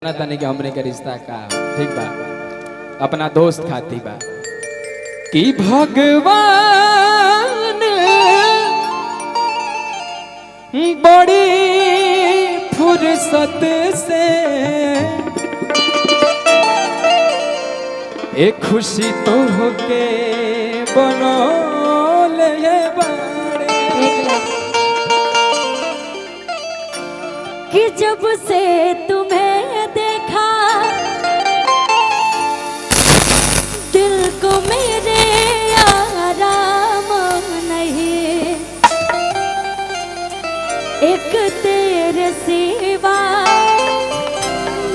ना ताने कि हमने के रिश्ता का ठीक बा अपना दोस्त खाती बा कि भगवान बड़ी फुर्सत से एक खुशी तो होके बनौले बाड़े कि जब से तुम्हें देखा दिल को मेरे आराम नहीं, एक तेरे सिवा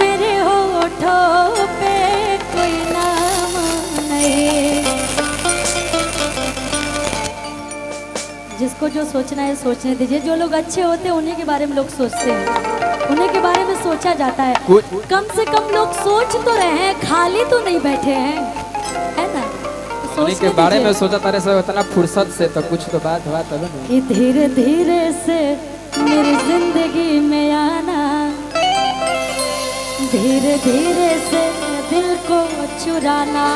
मेरे होठों पे कोई नाम नहीं। जिसको जो सोचना है सोचने दीजिए। जो लोग अच्छे होते हैं उन्हीं के बारे में लोग सोचते हैं, उन्हीं के बारे में सोचा जाता है। कम से कम लोग सोच तो रहे हैं, खाली तो नहीं बैठे हैं, है ना? तो उन्हीं के बारे में सोचा तारे से इतना फुर्सत से तो कुछ तो बात हुआ तब ना कि धीरे धीरे से मेरी जिंदगी में आना, धीरे धीरे से दिल को चुराना,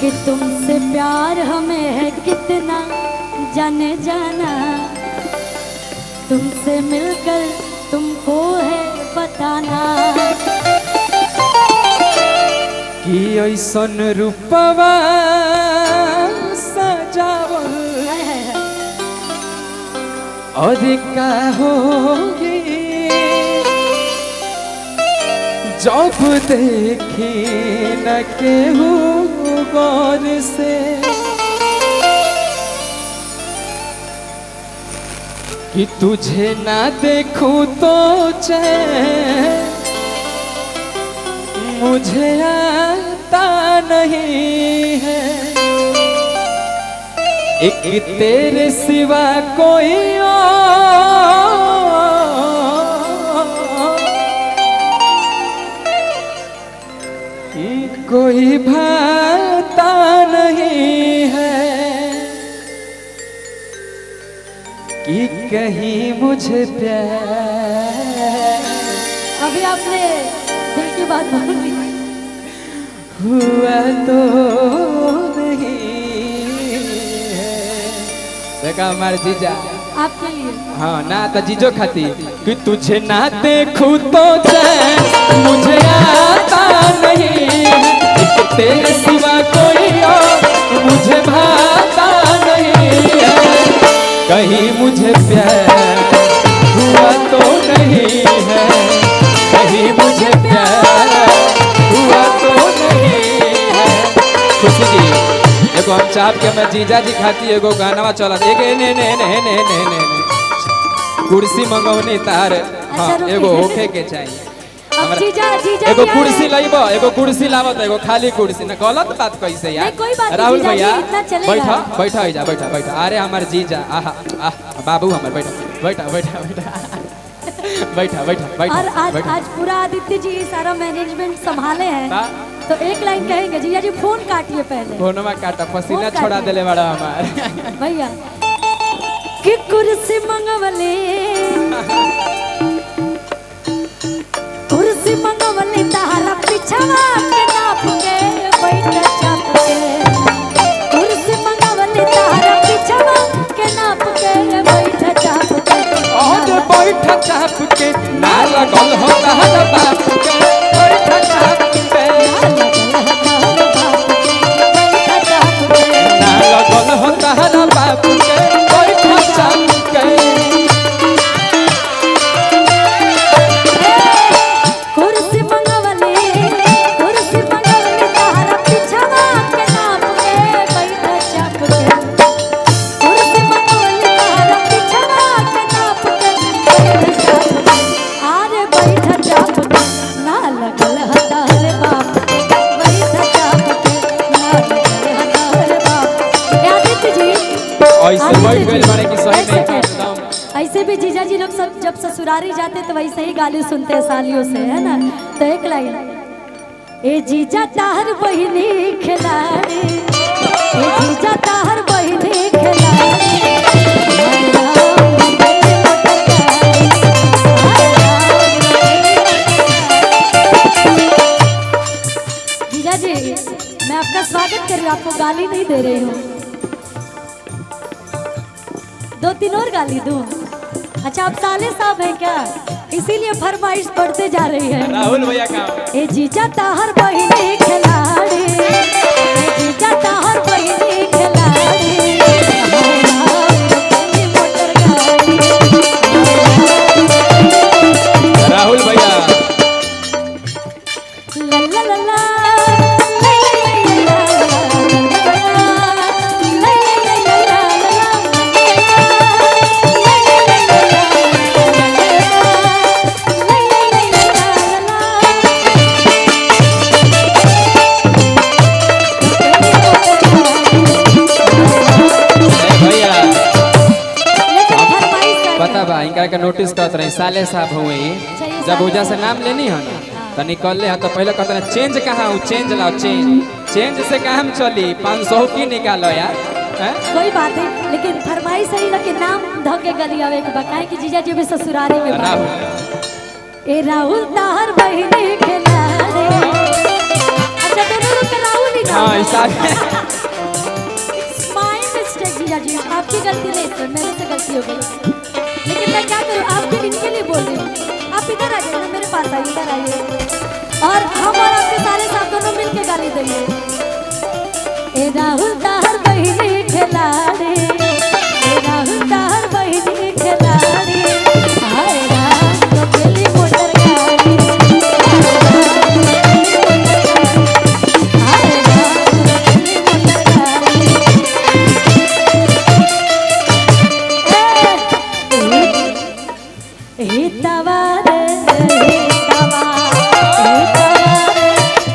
कि तुमसे प्यार हमें है कितना जाने जाना, तुमसे मिलकर तुमको है बताना। कि ऐसन रूपवा सजावल और का होगी जब देखी न केहू गौर से, कि तुझे ना देखूं तो चैन मुझे आता नहीं है, एक तेरे सिवा कोई कोई भाता नहीं है, कि कहीं मुझे प्यार अभी आपने दिल की बात बोली हुआ तो नहीं है। देखा हमारे जीजा आपके लिए। हाँ ना तो जीजो खाती कि तुझे ना देखूं तो चैन मुझे आता नहीं है, एक तेरे सिवा कोई और मुझे भाता नहीं है, कहीं मुझे प्यार हुआ तो नहीं है, कहीं मुझे प्यार हुआ तो नहीं है। खुशी जी एगो हम चाप के मैं जीजा जी खाती एगो गाना चला एक ने कुर्सी मंगवनी तार हाँ एगो होखे के चाहिए एगो कुर्सी लाइबो एगो कुर्सी लावत एगो खाली कुर्सी ना गलत बात कैसे यार। राहुल भैया बैठा बैठा जा बैठा बैठा अरे हमार जीजा आहा आह बाबू हमार बैठा बैठा बैठा बैठा बैठा बैठा बैठा और आज पूरा आदित्य जी सारा मैनेजमेंट संभाले हैं, तो एक लाइन कहेंगे जीजा जी फोन काटिए पहले। फोनवा काटा पसीना छोड़ा देले बड़ा हमार भैया कि कुर्सी मंगवले कुर्सी मंगवले तारा पिछवा के नाप के बैठ चाप के, कुर्सी मंगवले तारा पिछवा के नाप के बैठ चाप के, और बैठ चाप के ना लगल हो तारा बाप के बैठ चाप के ना लगल हो तारा बाप के बैठ चाप के। कुर्सी मंगवले तारा पिछवा के नाप के बैठ चाप के, कुर्सी मंगवले तारा पिछवा के नाप के बैठ चाप के, आरे बैठ चाप के ना लगल हतार बाप के बैठ चाप के ना लगल हतार बाप। आदित्य जी ऐसे बैठ गए माने कि सही नहीं एकदम ऐसे भी जीजा जी लोग सब जब ससुरारी जाते तो वैसे ही गाली सुनते हैं सालियों से, है ना? तो एक लाइन ए जीजा ताहर बहिनी खिलाड़ी, ए जीजा ताहर बहिनी खिलाड़ी, स्वागत कर रही हूँ, आपको गाली नहीं दे रही हूँ। 2-3 और गाली दूँ? अच्छा आप साले साहब हैं क्या, इसीलिए फरमाइश बढ़ते जा रही है। राहुल भैया का ए जीजा ताहर बहिनी खिलाड़ी, ए जीजा ताहर बहिनी खिलाड़ी, मोटर गाड़ी। राहुल भैया ला ला ला ला, भैया पता बा इनका के नोटिस करत रही साले साहब हुए जब वजह से नाम लेनी है ना तो निकल ले तो पहले कहते ना चेंज कहाँ हो, चेंज लाओ चेंज, चेंज से काम चली 500 की निकालो यार। हैं? कोई बात नहीं, लेकिन फरमाइश सही लगे नाम धके गली आवे के बकाए कि जीजा जी भी ससुरारी में बा। राहुल ए राहुल ताहर बहिनी खिलाड़ी। अच्छा दोनों लोग का राहुल ही नाम हाँ है। ऐसा माय मिस्टेक जीजा जी, आपकी गलती नहीं सर, मेरे से गलती हो गई। लेकिन मैं क्या करूँ, आपके इनके लिए बोल रही हूँ। आप इधर आ जाइए ना, मेरे पास आइए, इधर आइए और हम और आपके सारे साथ दोनों मिल के गाली देंगे। ए राहुल ताहर बहिनी खिलाड़ी, ए राहुल ताहर बहिनी खिलाड़ी, हाय राम तो पहली मोटर गाड़ी, हाय राम तो पहली मोटर गाड़ी। ए तवा रे ए तवा, ए तवा रे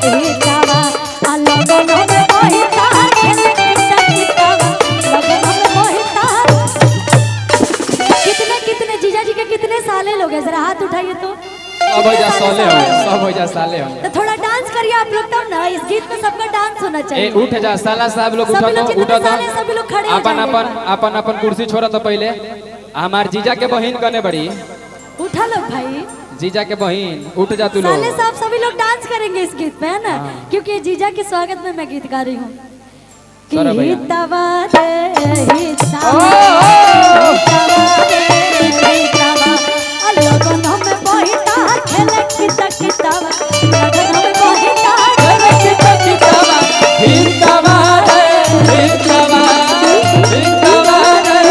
ए तवा, आ लगन में बहिता खेले किता लगन में बहिता। कितने जीजा जी के कितने साले लोग हैं, जरा हाथ उठाइए तो। सब हो जा साले हो, सब हो जा साले हो। तो थोड़ा डांस करिए आप लोग, तब ना इस गीत में सबका डांस होना ए चाहिए। उठ जा साला साहब लोग सभी उठो लोग तो जितने उठो तो साले सभी लोग खड़े हो अपन जाइए। अपन अपन अपन कुर्सी छोड़ा तो पहले हमार जीजा के बहन कने बड़ी, उठा लो भाई, जीजा के बहन उठ जा तू लोग। साले साहब सभी लोग डांस करेंगे इस गीत में, है ना? क्योंकि जीजा के स्वागत में मैं गीत गा रही हूँ। सौरभ भैया। तवा रे तवा, ओ! तवा रे तवा, आ लगन में बहिता खेले किता कितावा, लगन में बहिता खेले किता कितावा। हिंदवा रे हिंदवा हिंदवा रे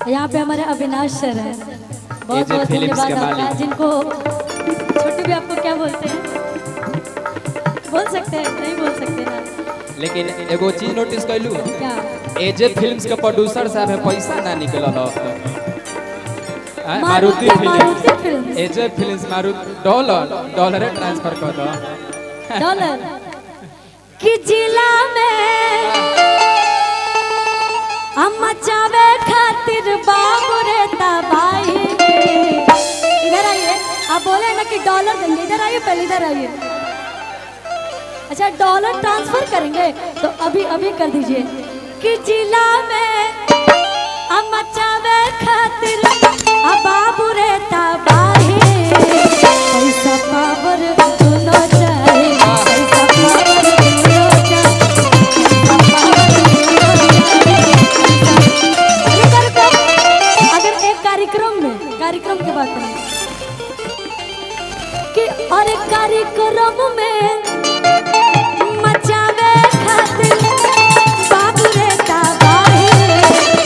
यहाँ पे हमारे अविनाश सर है, बहुत बहुत फिल्म्स धन्यवाद के आपका, मालिक। जिनको छोटू भी आपको क्या बोलते हैं, बोल सकते हैं नहीं बोल सकते ना? लेकिन एगो चीज नोटिस कैलू क्या? एजे फिल्म्स के प्रोड्यूसर साहब है पैसा ना निकलल अब तक। Maruti Maruti film films. एजे फिल्म्स मारुति डॉलर ट्रांसफर कर दो। डॉलर कि जिला में हम मचावे खातिर बाबू रे तबाही। इधर आइए, आप बोले ना कि डॉलर देंगे, इधर आइए पहले, इधर आइए। अच्छा डॉलर ट्रांसफर करेंगे तो अभी अभी कर दीजिए कि जिला में हम मचावे खातिर बाबू रे तबाही। पैसा पावर दोनों चाहिए, पैसा पावर दोनों चाहिए, पैसा पावर दोनों चाहिए। अगर एक कार्यक्रम की बात करें कि और एक कार्यक्रम में मचावे खातिर बाबू रे तबाही।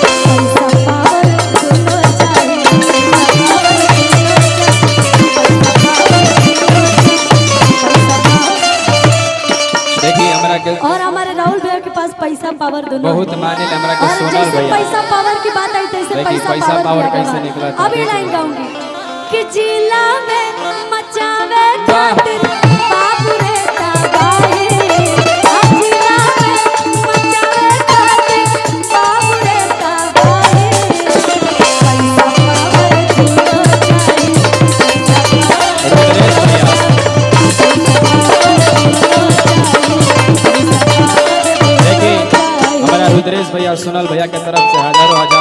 पैसा पावर दोनों चाहिए, पैसा पावर दोनों चाहिए, पैसा पावर। देखिए हमरा के और हमारे पावर दोनों बहुत माने हमरा के और सोनल जैसे भैया पैसा पावर की बात आई तैसे देखिए, पैसा पैसा पावर किया कैसे गया। निकला था, अब ये देखिए। लाइन गाऊंगी कि जिला में मचावे खातिर बाबू रे तबाही जिला में मचावे खातिर बाबू रे तबाही पैसा पावर दूनो चाहिए रुद्रेश भैया देखिए हमारा रुद्रेश भैया और सोनल भैया के तरफ